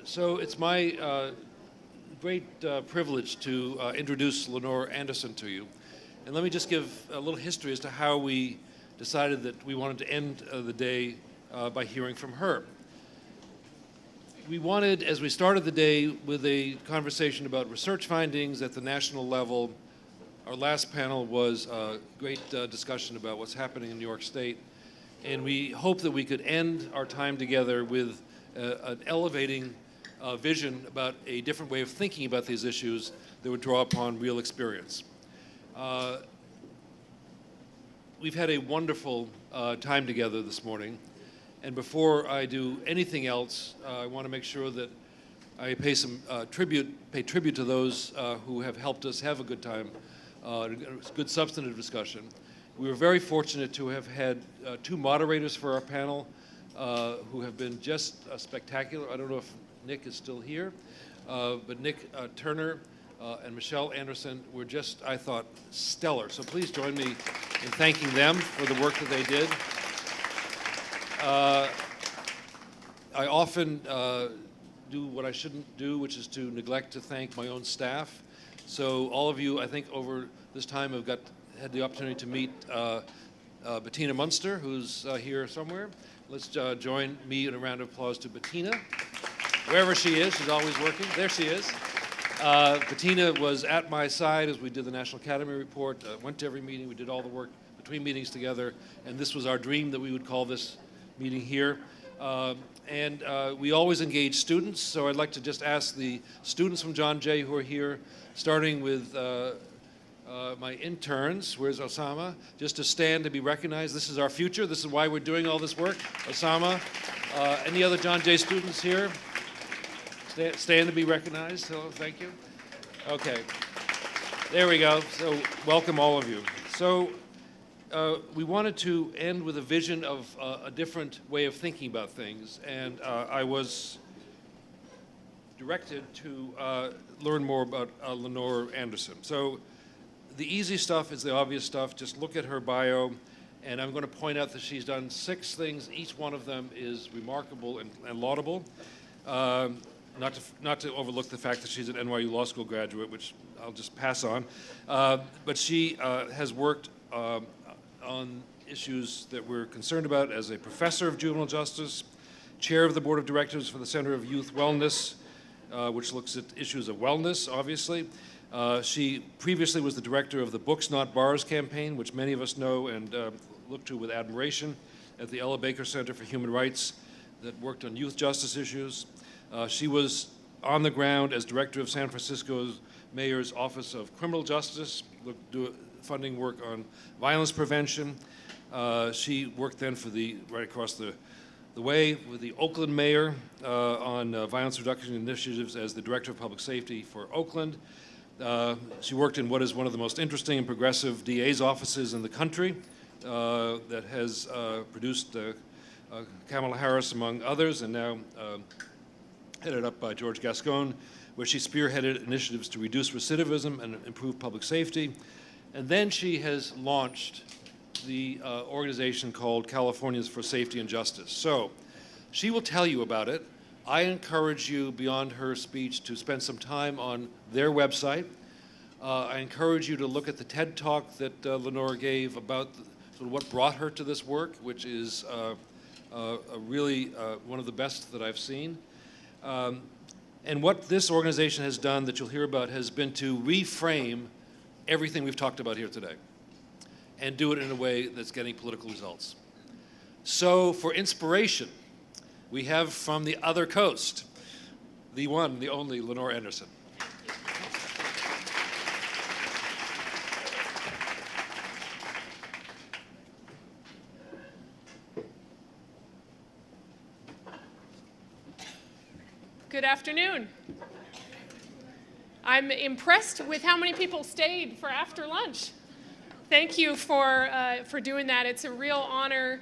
So it's my great privilege to introduce Lenore Anderson to you. And let me just give a little history as to how we decided that we wanted to end the day by hearing from her. We wanted, as we started the day with a conversation about research findings at the national level, our last panel was a great discussion about what's happening in New York State. And we hope that we could end our time together with an elevating vision about a different way of thinking about these issues that would draw upon real experience. We've had a wonderful time together this morning. And before I do anything else, I want to make sure that I pay tribute to those who have helped us have a good time, good substantive discussion. We were very fortunate to have had two moderators for our panel who have been just spectacular. I don't know if Nick is still here, but Nick Turner and Michelle Anderson were just, I thought, stellar. So please join me in thanking them for the work that they did. I often do what I shouldn't do, which is to neglect to thank my own staff. So all of you, I think, over this time have had the opportunity to meet Bettina Munster, who's here somewhere. Let's join me in a round of applause to Bettina. Wherever she is, she's always working. There she is. Bettina was at my side as we did the National Academy Report, went to every meeting, we did all the work between meetings together, and this was our dream that we would call this meeting here. We always engage students, so I'd like to just ask the students from John Jay who are here, starting with my interns, where's Osama, just to stand to be recognized. This is our future. This is why we're doing all this work. Osama, any other John Jay students here? Stand to be recognized. Hello, thank you. Okay, there we go. So welcome all of you. So we wanted to end with a vision of a different way of thinking about things, and I was directed to learn more about Lenore Anderson. So the easy stuff is the obvious stuff. Just look at her bio, and I'm going to point out that she's done 6 things. Each one of them is remarkable and laudable. Not to overlook the fact that she's an NYU Law School graduate, which I'll just pass on. But she has worked on issues that we're concerned about as a professor of juvenile justice, chair of the board of directors for the Center of Youth Wellness, which looks at issues of wellness, obviously. She previously was the director of the Books Not Bars campaign, which many of us know and look to with admiration, at the Ella Baker Center for Human Rights that worked on youth justice issues. She was on the ground as director of San Francisco's Mayor's Office of Criminal Justice, funding work on violence prevention. She worked then for right across the way with the Oakland mayor on violence reduction initiatives as the director of public safety for Oakland. She worked in what is one of the most interesting and progressive DA's offices in the country that has produced Kamala Harris, among others, and now headed up by George Gascon, where she spearheaded initiatives to reduce recidivism and improve public safety. And then she has launched the organization called Californians for Safety and Justice. So she will tell you about it. I encourage you, beyond her speech, to spend some time on their website. I encourage you to look at the TED Talk that Lenore gave about sort of what brought her to this work, which is really one of the best that I've seen. And what this organization has done that you'll hear about has been to reframe everything we've talked about here today and do it in a way that's getting political results. So for inspiration, we have from the other coast, the one, the only Lenore Anderson. Good afternoon. I'm impressed with how many people stayed for after lunch. Thank you for doing that. It's a real honor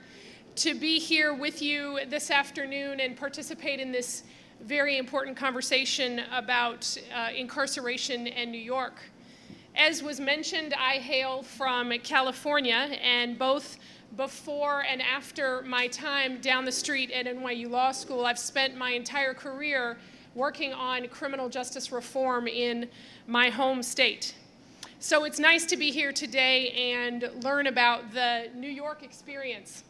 to be here with you this afternoon and participate in this very important conversation about incarceration in New York. As was mentioned, I hail from California, and both before and after my time down the street at NYU Law School, I've spent my entire career working on criminal justice reform in my home state. So it's nice to be here today and learn about the New York experience.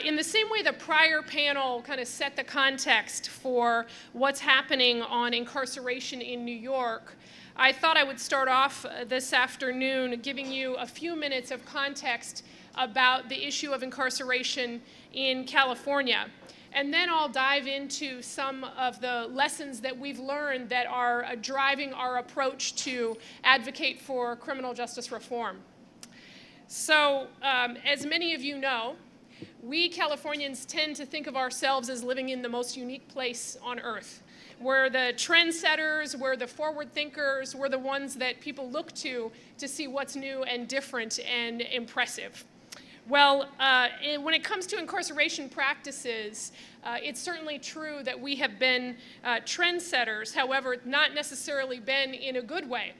In the same way the prior panel kind of set the context for what's happening on incarceration in New York, I thought I would start off this afternoon giving you a few minutes of context about the issue of incarceration in California. And then I'll dive into some of the lessons that we've learned that are driving our approach to advocate for criminal justice reform. So, as many of you know, we Californians tend to think of ourselves as living in the most unique place on earth. We're the trendsetters, we're the forward thinkers, we're the ones that people look to see what's new and different and impressive. Well, when it comes to incarceration practices, it's certainly true that we have been trendsetters, however, not necessarily been in a good way.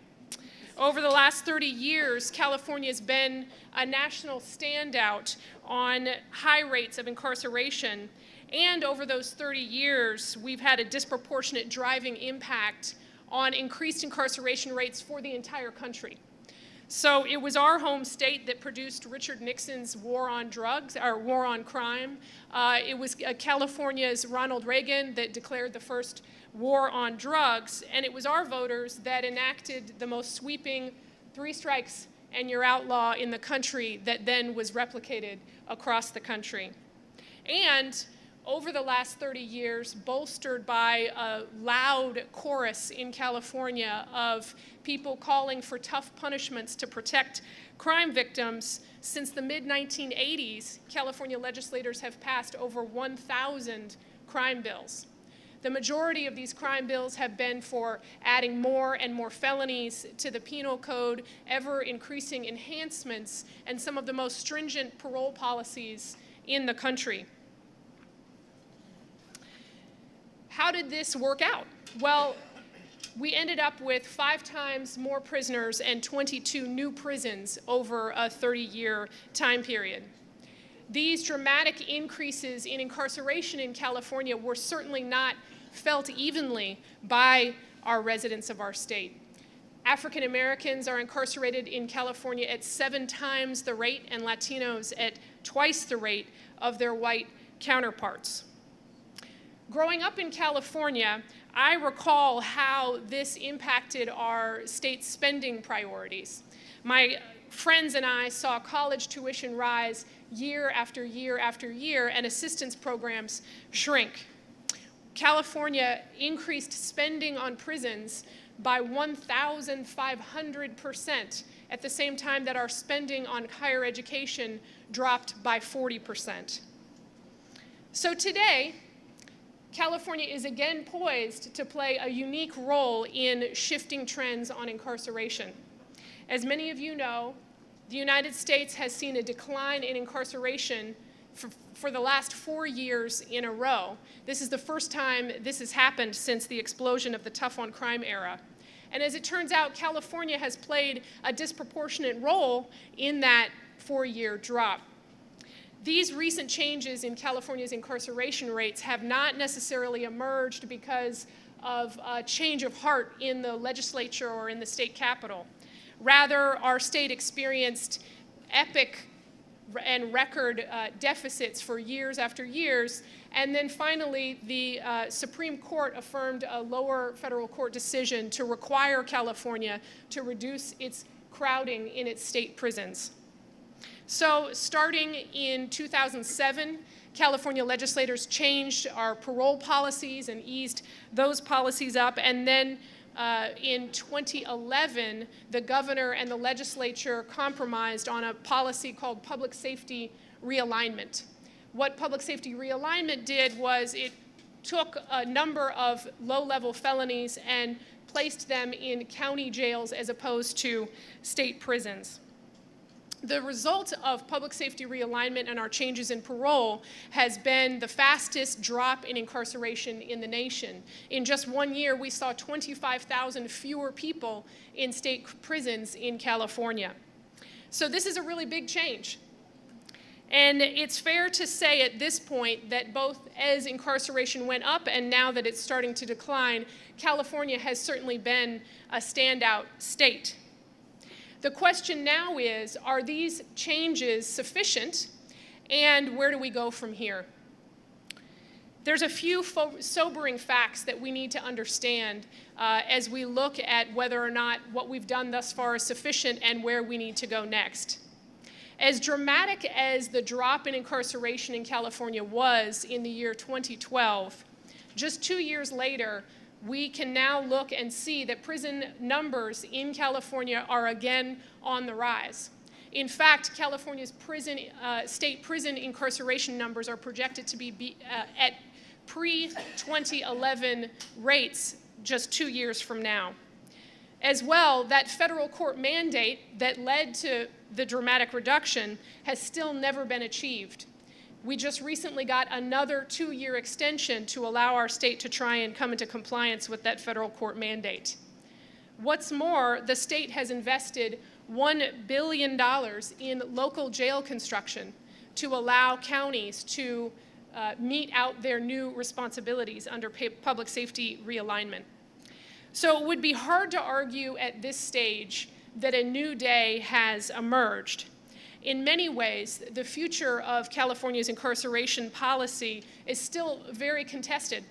Over the last 30 years, California has been a national standout on high rates of incarceration, and over those 30 years, we've had a disproportionate driving impact on increased incarceration rates for the entire country. So it was our home state that produced Richard Nixon's war on drugs, or war on crime. It was California's Ronald Reagan that declared the first war on drugs, and it was our voters that enacted the most sweeping 3 strikes and you're outlaw in the country that then was replicated across the country. And over the last 30 years, bolstered by a loud chorus in California of people calling for tough punishments to protect crime victims, since the mid-1980s, California legislators have passed over 1,000 crime bills. The majority of these crime bills have been for adding more and more felonies to the penal code, ever-increasing enhancements, and some of the most stringent parole policies in the country. How did this work out? Well, we ended up with 5 times more prisoners and 22 new prisons over a 30-year time period. These dramatic increases in incarceration in California were certainly not felt evenly by our residents of our state. African Americans are incarcerated in California at 7 times the rate, and Latinos at twice the rate of their white counterparts. Growing up in California, I recall how this impacted our state's spending priorities. My friends and I saw college tuition rise year after year after year, and assistance programs shrink. California increased spending on prisons by 1,500% at the same time that our spending on higher education dropped by 40%. So today, California is again poised to play a unique role in shifting trends on incarceration. As many of you know, the United States has seen a decline in incarceration for the last 4 years in a row. This is the first time this has happened since the explosion of the tough on crime era. And as it turns out, California has played a disproportionate role in that 4-year drop. These recent changes in California's incarceration rates have not necessarily emerged because of a change of heart in the legislature or in the state capitol. Rather, our state experienced epic and record deficits for years after years, and then finally the Supreme Court affirmed a lower federal court decision to require California to reduce its crowding in its state prisons. So starting in 2007, California legislators changed our parole policies and eased those policies up, and then in 2011, the governor and the legislature compromised on a policy called public safety realignment. What public safety realignment did was it took a number of low-level felonies and placed them in county jails as opposed to state prisons. The result of public safety realignment and our changes in parole has been the fastest drop in incarceration in the nation. In just 1 year, we saw 25,000 fewer people in state prisons in California. So this is a really big change. And it's fair to say at this point that both as incarceration went up and now that it's starting to decline, California has certainly been a standout state. The question now is, are these changes sufficient, and where do we go from here? There's a few sobering facts that we need to understand as we look at whether or not what we've done thus far is sufficient and where we need to go next. As dramatic as the drop in incarceration in California was in the year 2012, just 2 years later, we can now look and see that prison numbers in California are again on the rise. In fact, California's state prison incarceration numbers are projected to be at pre-2011 rates just 2 years from now. As well, that federal court mandate that led to the dramatic reduction has still never been achieved. We just recently got another 2-year extension to allow our state to try and come into compliance with that federal court mandate. What's more, the state has invested $1 billion in local jail construction to allow counties to meet out their new responsibilities under public safety realignment. So it would be hard to argue at this stage that a new day has emerged. In many ways, the future of California's incarceration policy is still very contested.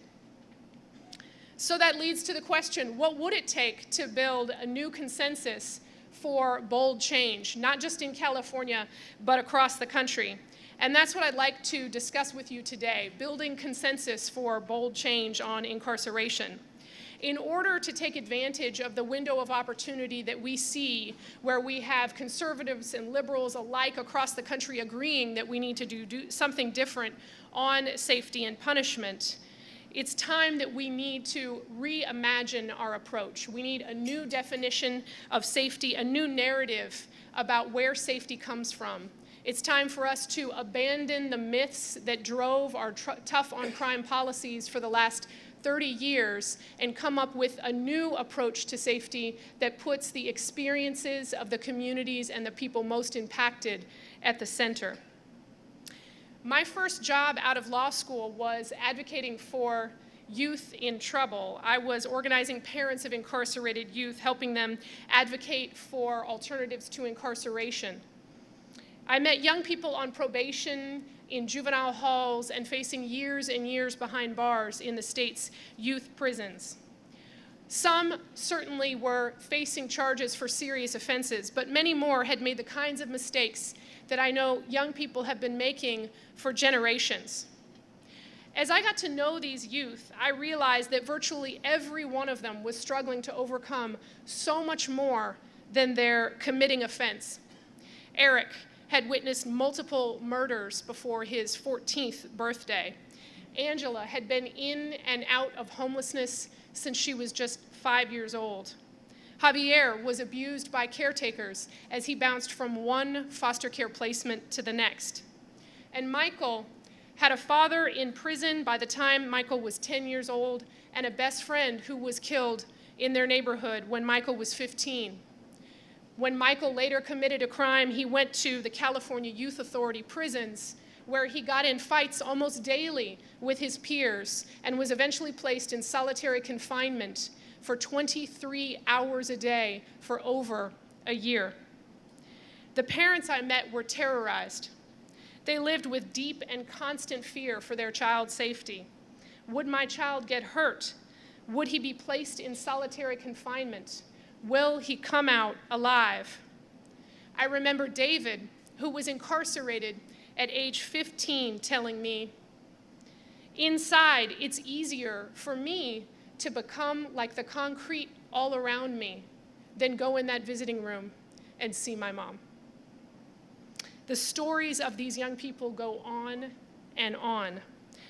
So that leads to the question, what would it take to build a new consensus for bold change, not just in California, but across the country? And that's what I'd like to discuss with you today, building consensus for bold change on incarceration. In order to take advantage of the window of opportunity that we see, where we have conservatives and liberals alike across the country agreeing that we need to do something different on safety and punishment, it's time that we need to reimagine our approach. We need a new definition of safety, a new narrative about where safety comes from. It's time for us to abandon the myths that drove our tough on crime policies for the last 30 years and come up with a new approach to safety that puts the experiences of the communities and the people most impacted at the center. My first job out of law school was advocating for youth in trouble. I was organizing parents of incarcerated youth, helping them advocate for alternatives to incarceration. I met young people on probation in juvenile halls and facing years and years behind bars in the state's youth prisons. Some certainly were facing charges for serious offenses, but many more had made the kinds of mistakes that I know young people have been making for generations. As I got to know these youth, I realized that virtually every one of them was struggling to overcome so much more than their committing offense. Eric had witnessed multiple murders before his 14th birthday. Angela had been in and out of homelessness since she was just 5 years old. Javier was abused by caretakers as he bounced from one foster care placement to the next. And Michael had a father in prison by the time Michael was 10 years old and a best friend who was killed in their neighborhood when Michael was 15. When Michael later committed a crime, he went to the California Youth Authority prisons, where he got in fights almost daily with his peers and was eventually placed in solitary confinement for 23 hours a day for over a year. The parents I met were terrorized. They lived with deep and constant fear for their child's safety. Would my child get hurt? Would he be placed in solitary confinement? Will he come out alive? I remember David, who was incarcerated at age 15, telling me, "Inside, it's easier for me to become like the concrete all around me than go in that visiting room and see my mom." The stories of these young people go on and on.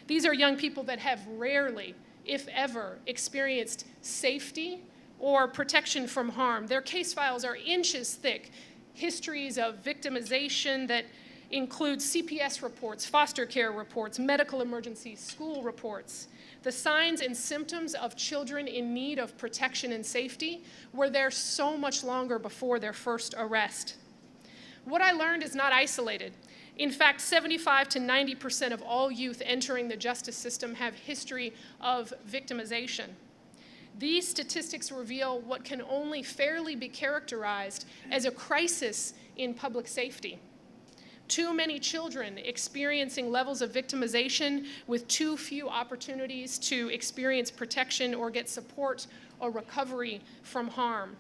These are young people that have rarely, if ever, experienced safety or protection from harm. Their case files are inches thick, histories of victimization that include CPS reports, foster care reports, medical emergencies, school reports. The signs and symptoms of children in need of protection and safety were there so much longer before their first arrest. What I learned is not isolated. In fact, 75 to 90% of all youth entering the justice system have history of victimization. These statistics reveal what can only fairly be characterized as a crisis in public safety. Too many children experiencing levels of victimization with too few opportunities to experience protection or get support or recovery from harm.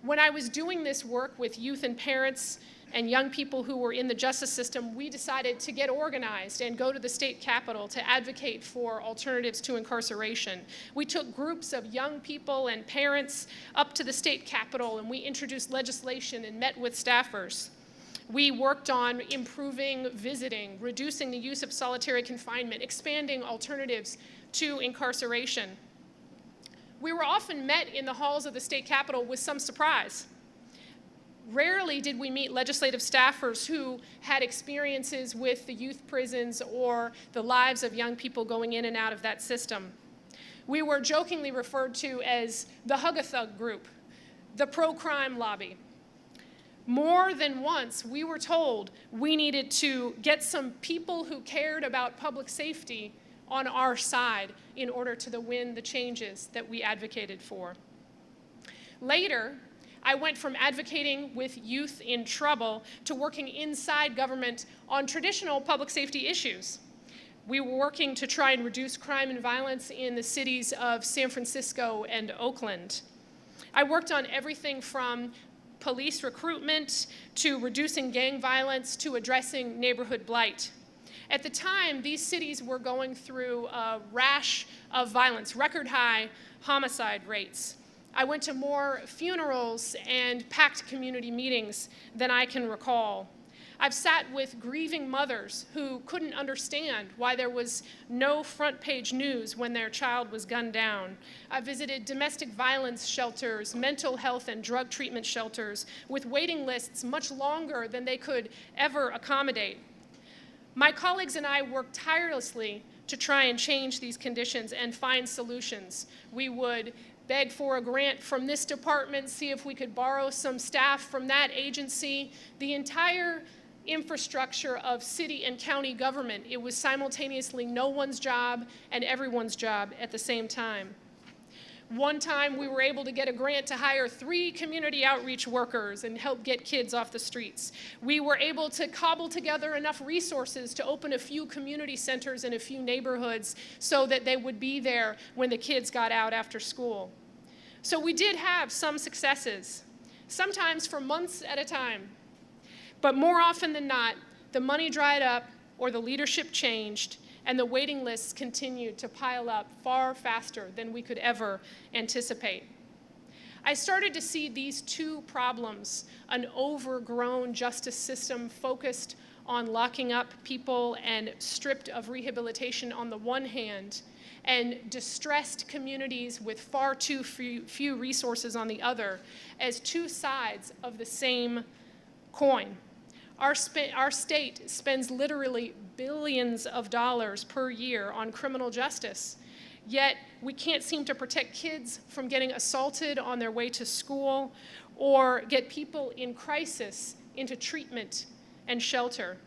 When I was doing this work with youth and parents and young people who were in the justice system, we decided to get organized and go to the state capitol to advocate for alternatives to incarceration. We took groups of young people and parents up to the state capitol, and we introduced legislation and met with staffers. We worked on improving visiting, reducing the use of solitary confinement, expanding alternatives to incarceration. We were often met in the halls of the state capitol with some surprise. Rarely did we meet legislative staffers who had experiences with the youth prisons or the lives of young people going in and out of that system. We were jokingly referred to as the Hug-a-Thug group, the pro-crime lobby. More than once, we were told we needed to get some people who cared about public safety on our side in order to win the changes that we advocated for. Later, I went from advocating with youth in trouble to working inside government on traditional public safety issues. We were working to try and reduce crime and violence in the cities of San Francisco and Oakland. I worked on everything from police recruitment to reducing gang violence to addressing neighborhood blight. At the time, these cities were going through a rash of violence, record high homicide rates. I went to more funerals and packed community meetings than I can recall. I've sat with grieving mothers who couldn't understand why there was no front page news when their child was gunned down. I visited domestic violence shelters, mental health and drug treatment shelters with waiting lists much longer than they could ever accommodate. My colleagues and I worked tirelessly to try and change these conditions and find solutions. We would beg for a grant from this department, see if we could borrow some staff from that agency. The entire infrastructure of city and county government, it was simultaneously no one's job and everyone's job at the same time. One time we were able to get a grant to hire 3 community outreach workers and help get kids off the streets. We were able to cobble together enough resources to open a few community centers in a few neighborhoods so that they would be there when the kids got out after school. So we did have some successes, sometimes for months at a time. But more often than not, the money dried up or the leadership changed, and the waiting lists continued to pile up far faster than we could ever anticipate. I started to see these 2 problems, an overgrown justice system focused on locking up people and stripped of rehabilitation on the one hand, and distressed communities with far too few resources on the other, as 2 sides of the same coin. Our state spends literally billions of dollars per year on criminal justice, yet we can't seem to protect kids from getting assaulted on their way to school or get people in crisis into treatment and shelter.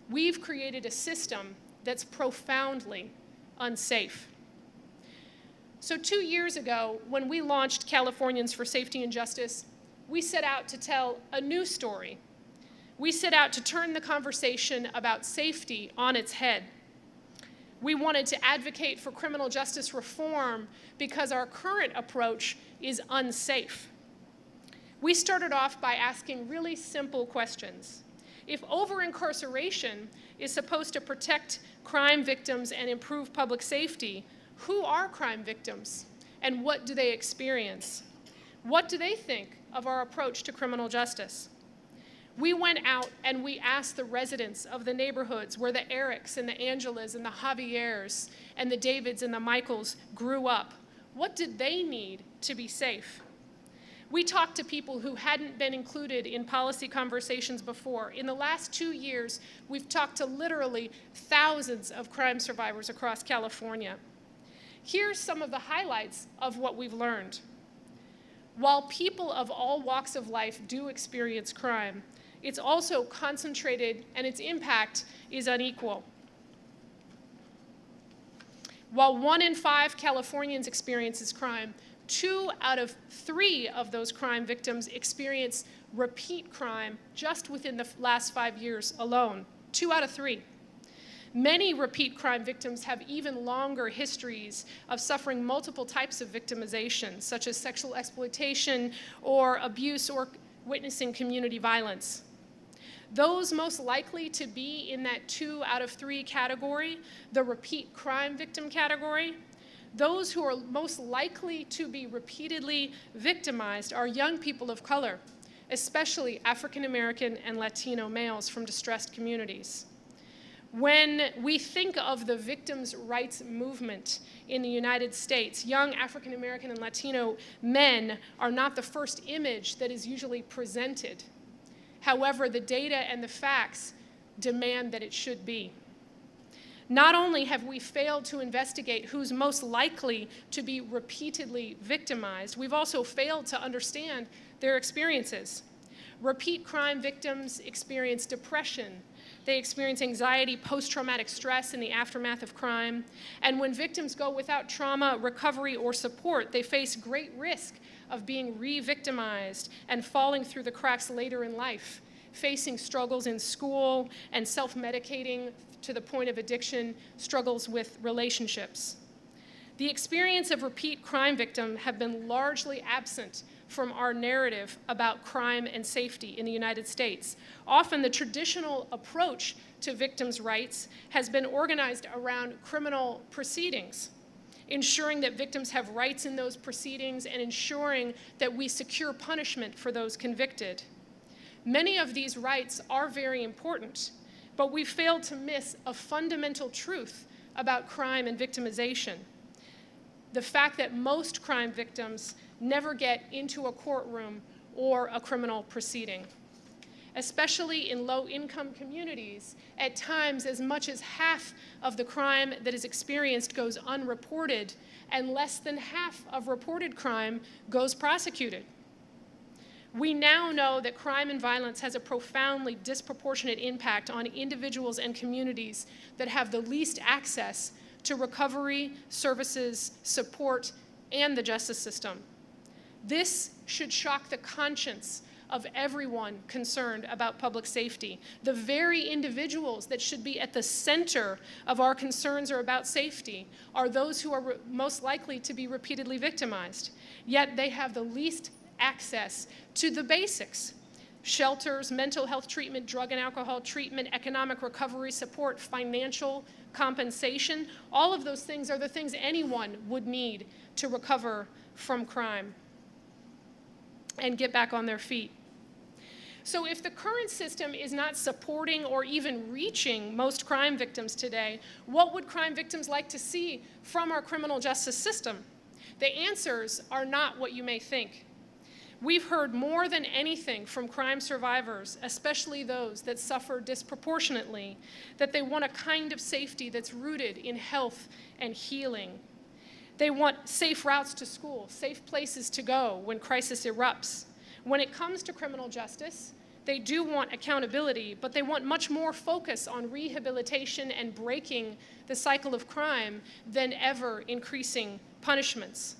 We've created a system that's profoundly unsafe. So 2 years ago, when we launched Californians for Safety and Justice, we set out to tell a new story. We set out to turn the conversation about safety on its head. We wanted to advocate for criminal justice reform because our current approach is unsafe. We started off by asking really simple questions. If over-incarceration is supposed to protect crime victims and improve public safety, who are crime victims and what do they experience? What do they think of our approach to criminal justice? We went out and we asked the residents of the neighborhoods where the Erics and the Angelas and the Javiers and the Davids and the Michaels grew up, what did they need to be safe? We talked to people who hadn't been included in policy conversations before. In the last 2 years, we've talked to literally thousands of crime survivors across California. Here's some of the highlights of what we've learned. While people of all walks of life do experience crime, It's also concentrated, and its impact is unequal. While 1 in 5 Californians experiences crime, 2 out of 3 of those crime victims experience repeat crime just within the last 5 years alone. 2 out of 3. Many repeat crime victims have even longer histories of suffering multiple types of victimization, such as sexual exploitation or abuse or witnessing community violence. Those most likely to be in that 2 out of 3 category, the repeat crime victim category, those who are most likely to be repeatedly victimized are young people of color, especially African American and Latino males from distressed communities. When we think of the victims' rights movement in the United States, young African American and Latino men are not the first image that is usually presented. However, the data and the facts demand that it should be. Not only have we failed to investigate who's most likely to be repeatedly victimized, we've also failed to understand their experiences. Repeat crime victims experience depression. They experience anxiety, post-traumatic stress in the aftermath of crime. And when victims go without trauma, recovery, or support, they face great risk of being re-victimized and falling through the cracks later in life, facing struggles in school and self-medicating to the point of addiction, struggles with relationships. The experience of repeat crime victims have been largely absent from our narrative about crime and safety in the United States. Often the traditional approach to victims' rights has been organized around criminal proceedings, ensuring that victims have rights in those proceedings and ensuring that we secure punishment for those convicted. Many of these rights are very important, but we failed to miss a fundamental truth about crime and victimization. The fact that most crime victims never get into a courtroom or a criminal proceeding. Especially in low-income communities, at times as much as half of the crime that is experienced goes unreported, and less than half of reported crime goes prosecuted. We now know that crime and violence has a profoundly disproportionate impact on individuals and communities that have the least access to recovery, services, support, and the justice system. This should shock the conscience of everyone concerned about public safety. The very individuals that should be at the center of our concerns about safety are those who are most likely to be repeatedly victimized. Yet they have the least access to the basics: shelters, mental health treatment, drug and alcohol treatment, economic recovery support, financial compensation. All of those things are the things anyone would need to recover from crime and get back on their feet. So if the current system is not supporting or even reaching most crime victims today, what would crime victims like to see from our criminal justice system? The answers are not what you may think. We've heard more than anything from crime survivors, especially those that suffer disproportionately, that they want a kind of safety that's rooted in health and healing. They want safe routes to school, safe places to go when crisis erupts. When it comes to criminal justice, they do want accountability, but they want much more focus on rehabilitation and breaking the cycle of crime than ever increasing punishments.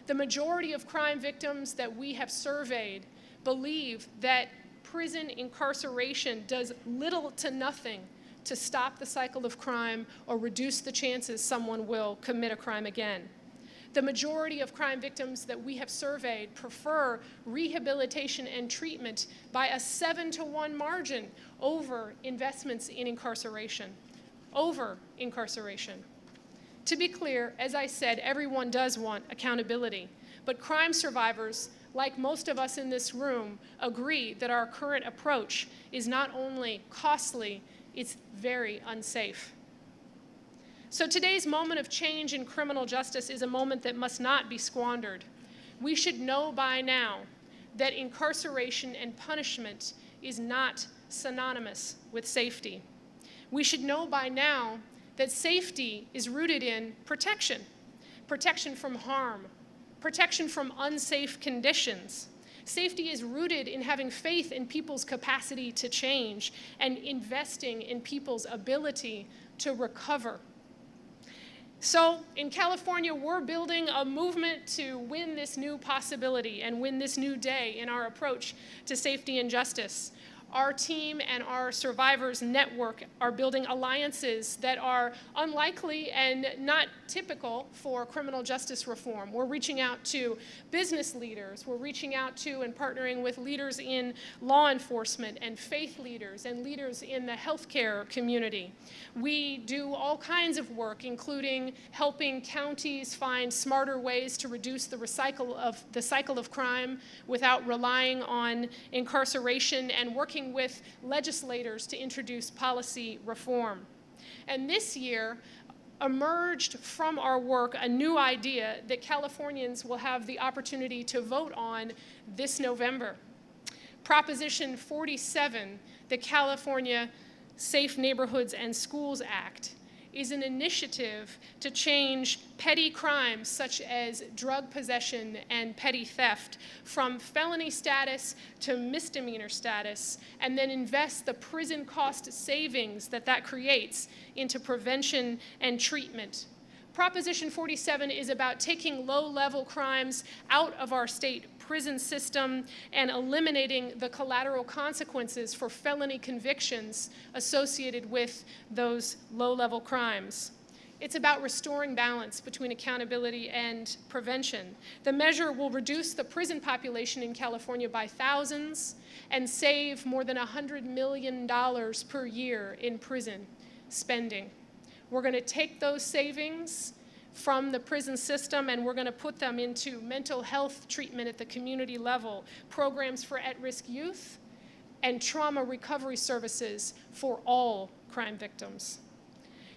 The majority of crime victims that we have surveyed believe that prison incarceration does little to nothing to stop the cycle of crime or reduce the chances someone will commit a crime again. The majority of crime victims that we have surveyed prefer rehabilitation and treatment by a 7-to-1 margin over investments in incarceration. Over incarceration. To be clear, as I said, everyone does want accountability, but crime survivors, like most of us in this room, agree that our current approach is not only costly, it's very unsafe. So today's moment of change in criminal justice is a moment that must not be squandered. We should know by now that incarceration and punishment is not synonymous with safety. We should know by now that safety is rooted in protection. Protection from harm, protection from unsafe conditions. Safety is rooted in having faith in people's capacity to change and investing in people's ability to recover. So in California, we're building a movement to win this new possibility and win this new day in our approach to safety and justice. Our team and our survivors network are building alliances that are unlikely and not typical for criminal justice reform. We're reaching out to business leaders. We're reaching out to and partnering with leaders in law enforcement and faith leaders and leaders in the healthcare community. We do all kinds of work, including helping counties find smarter ways to reduce the cycle of crime without relying on incarceration, and working with legislators to introduce policy reform. And this year emerged from our work a new idea that Californians will have the opportunity to vote on this November. Proposition 47, the California Safe Neighborhoods and Schools Act, is an initiative to change petty crimes such as drug possession and petty theft from felony status to misdemeanor status, and then invest the prison cost savings that creates into prevention and treatment. Proposition 47 is about taking low-level crimes out of our state prison system and eliminating the collateral consequences for felony convictions associated with those low-level crimes. It's about restoring balance between accountability and prevention. The measure will reduce the prison population in California by thousands and save more than $100 million per year in prison spending. We're going to take those savings from the prison system and we're going to put them into mental health treatment at the community level, programs for at-risk youth, and trauma recovery services for all crime victims.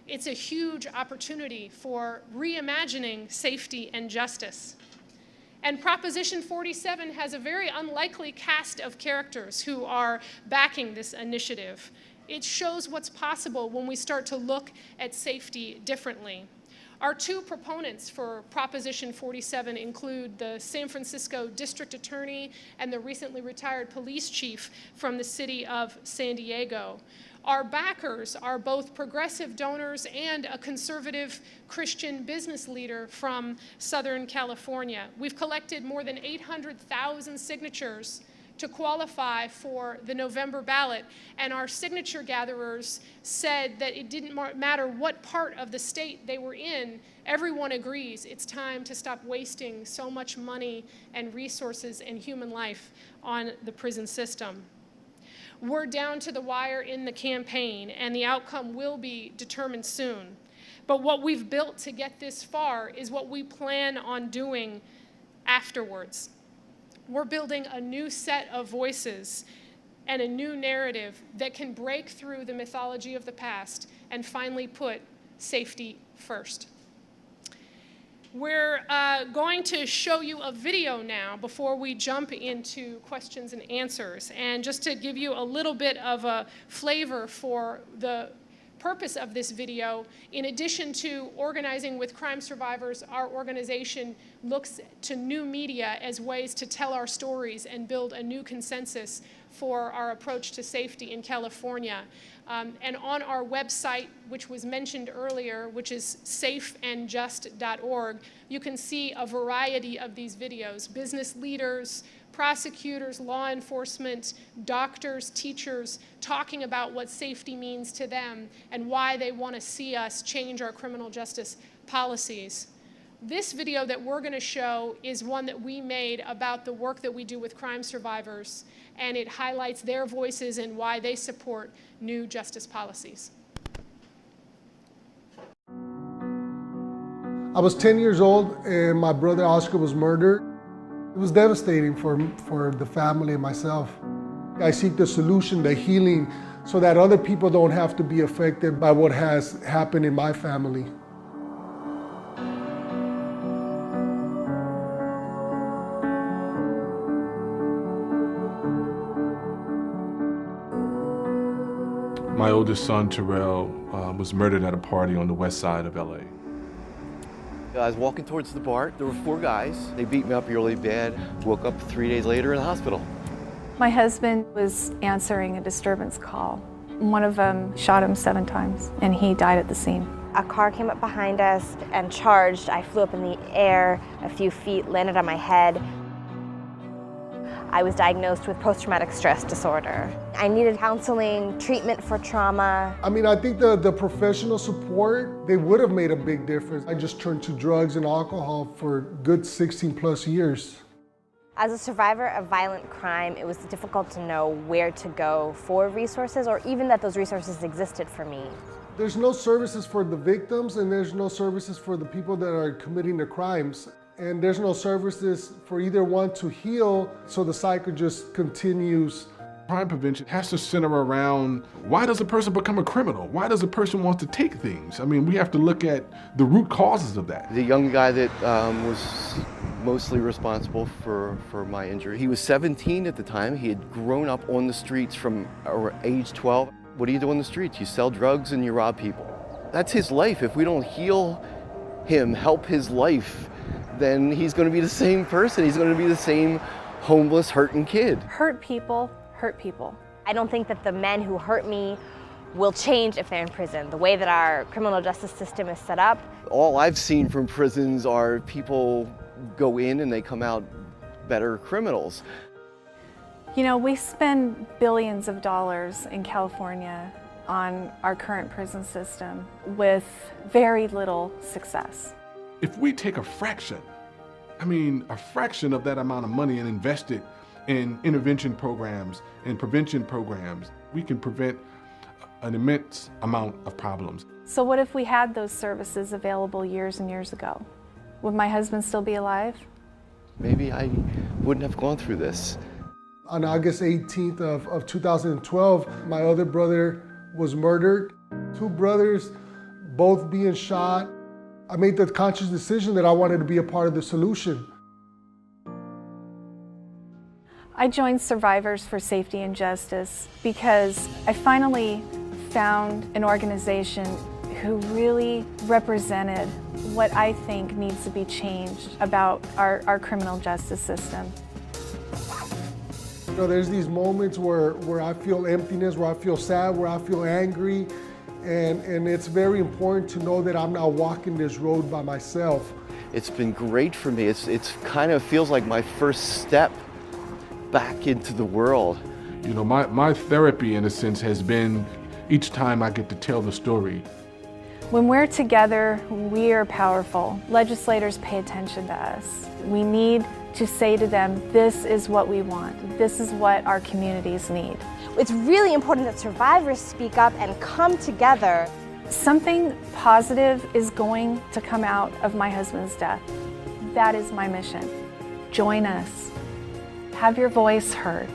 It's a huge opportunity for reimagining safety and justice. And Proposition 47 has a very unlikely cast of characters who are backing this initiative. It shows what's possible when we start to look at safety differently. Our two proponents for Proposition 47 include the San Francisco District Attorney and the recently retired police chief from the city of San Diego. Our backers are both progressive donors and a conservative Christian business leader from Southern California. We've collected more than 800,000 signatures to qualify for the November ballot, and our signature gatherers said that it didn't matter what part of the state they were in, everyone agrees it's time to stop wasting so much money and resources and human life on the prison system. We're down to the wire in the campaign, and the outcome will be determined soon. But what we've built to get this far is what we plan on doing afterwards. We're building a new set of voices and a new narrative that can break through the mythology of the past and finally put safety first. We're going to show you a video now before we jump into questions and answers. And just to give you a little bit of a flavor for the purpose of this video, in addition to organizing with crime survivors, our organization looks to new media as ways to tell our stories and build a new consensus for our approach to safety in California. And on our website, which was mentioned earlier, which is safeandjust.org, you can see a variety of these videos. Business leaders, prosecutors, law enforcement, doctors, teachers, talking about what safety means to them and why they want to see us change our criminal justice policies. This video that we're going to show is one that we made about the work that we do with crime survivors, and it highlights their voices and why they support new justice policies. I was 10 years old and my brother Oscar was murdered. It was devastating for the family and myself. I seek the solution, the healing, so that other people don't have to be affected by what has happened in my family. My oldest son, Terrell, was murdered at a party on the west side of LA. I was walking towards the bar. There were 4 guys. They beat me up really bad. Woke up 3 days later in the hospital. My husband was answering a disturbance call. One of them shot him 7 times, and he died at the scene. A car came up behind us and charged. I flew up in the air a few feet, landed on my head. I was diagnosed with post-traumatic stress disorder. I needed counseling, treatment for trauma. I mean, I think the professional support, they would have made a big difference. I just turned to drugs and alcohol for good 16 plus years. As a survivor of violent crime, it was difficult to know where to go for resources, or even that those resources existed for me. There's no services for the victims, and there's no services for the people that are committing the crimes. And there's no services for either one to heal, so the cycle just continues. Crime prevention has to center around, why does a person become a criminal? Why does a person want to take things? I mean, we have to look at the root causes of that. The young guy that was mostly responsible for my injury, he was 17 at the time. He had grown up on the streets from age 12. What do you do on the streets? You sell drugs and you rob people. That's his life. If we don't heal him, help his life, then he's going to be the same person. He's going to be the same homeless, hurting kid. Hurt people hurt people. I don't think that the men who hurt me will change if they're in prison. The way that our criminal justice system is set up. All I've seen from prisons are people go in and they come out better criminals. You know, we spend billions of dollars in California on our current prison system with very little success. If we take a fraction of that amount of money and invest it in intervention programs and prevention programs, we can prevent an immense amount of problems. So what if we had those services available years and years ago? Would my husband still be alive? Maybe I wouldn't have gone through this. On August 18th of 2012, my other brother was murdered. 2 brothers, both being shot. I made the conscious decision that I wanted to be a part of the solution. I joined Survivors for Safety and Justice because I finally found an organization who really represented what I think needs to be changed about our criminal justice system. You know, there's these moments where I feel emptiness, where I feel sad, where I feel angry, and it's very important to know that I'm not walking this road by myself. It's been great for me. It's kind of feels like my first step back into the world. You know, my therapy, in a sense, has been each time I get to tell the story. When we're together, we are powerful. Legislators pay attention to us. We need to say to them, this is what we want. This is what our communities need. It's really important that survivors speak up and come together. Something positive is going to come out of my husband's death. That is my mission. Join us. Have your voice heard.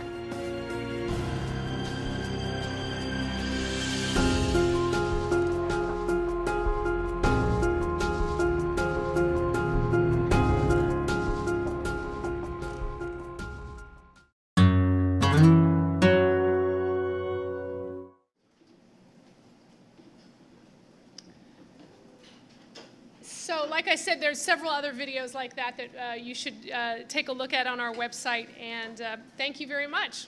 So like I said, there's several other videos like that that you should take a look at on our website, and thank you very much.